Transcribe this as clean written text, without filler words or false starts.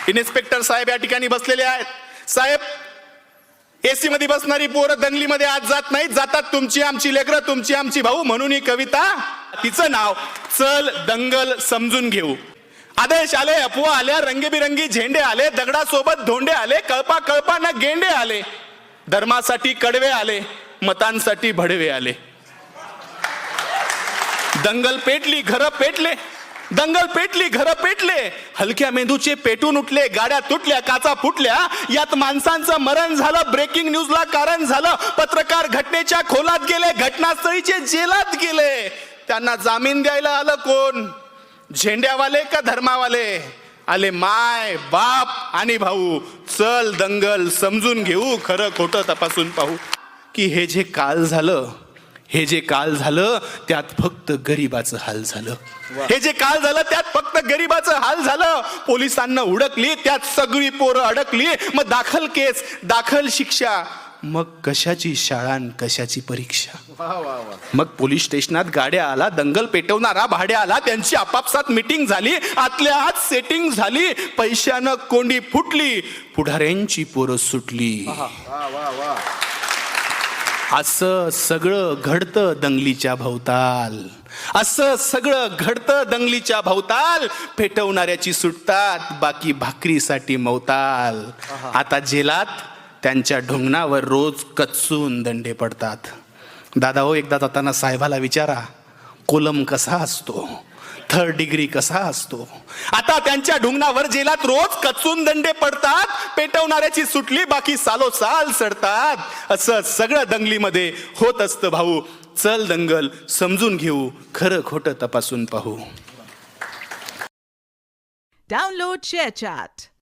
Inspector साहेब या ठिकाणी बसलेले आहेत. साहेब, एसी मध्ये बसणारी पोरं दंगलीमध्ये आज जात नाहीत, जातात तुमची आमची लेकरं, तुमची आमची भाऊ. म्हणून ही कविता, तिचं नाव चल दंगल समजून घेऊ. आदेश आले, अफवा आल्या, रंगीबिरंगी झेंडे आले, दगडासोबत धोंडे आले, कळपा कळपा न गेंडे आले, धर्मासाठी कडवे आले, मतांसाठी भडवे आले. दंगल पेटली, घरं पेटले, दंगल पेटली, घरं पेटले, हलक्या मेंदूचे पेटून उठले, गाड्या तुटल्या, काचा फुटल्या, यात माणसांचं मरण झालं, ब्रेकिंग न्यूजला कारण झालं, पत्रकार घटनेच्या खोलात गेले, घटनास्थळीचे जेलात गेले. त्यांना जामीन द्यायला आलं कोण? झेंड्यावाले का धर्मावाले? आले माय बाप आणि भाऊ. चल दंगल समजून घेऊ, खरं खोटं तपासून पाहू. की हे जे काल झालं, हे जे काल झालं त्यात फक्त गरिबाचं हाल झालं. हे जे काल झालं त्यात फक्त गरिबाचं हाल झालं. पोलिसांना हुडकली, त्यात सगळी पोरं अडकली. मग दाखल केस, दाखल शिक्षा, मग कशाची शाळा न कशाची परीक्षा. मग पोलीस स्टेशनात गाड्या आला, दंगल पेटवणारा भाड्या आला, त्यांची आपापसात मीटिंग झाली, आतल्या आत सेटिंग झाली, पैशानं कोंडी फुटली, पुढाऱ्यांची पोरं सुटली. असं सगळं घडतं दंगलीच्या भोवताल, असं सगळं घडतं दंगलीच्या भोवताल. पेटवणाऱ्याची सुटतात, बाकी भाकरीसाठी मवताल. आता जेलात त्यांच्या ढुंगणावर रोज कच्चून दंडे पडतात. दादा हो, एकदा जाताना साहेबाला विचारा, कोलम कसा असतो, 3rd डिग्री कसा असतो. आता त्यांच्या ढुंगणावर जेलात रोज कचून दंडे पडतात. पेटवणाऱ्याची सुटली, बाकी सालोसाल सडतात. असं सगळं दंगलीमध्ये होत असतं भाऊ. चल दंगल समजून घेऊ, खरं खोटं तपासून पाहू. Download ShareChat.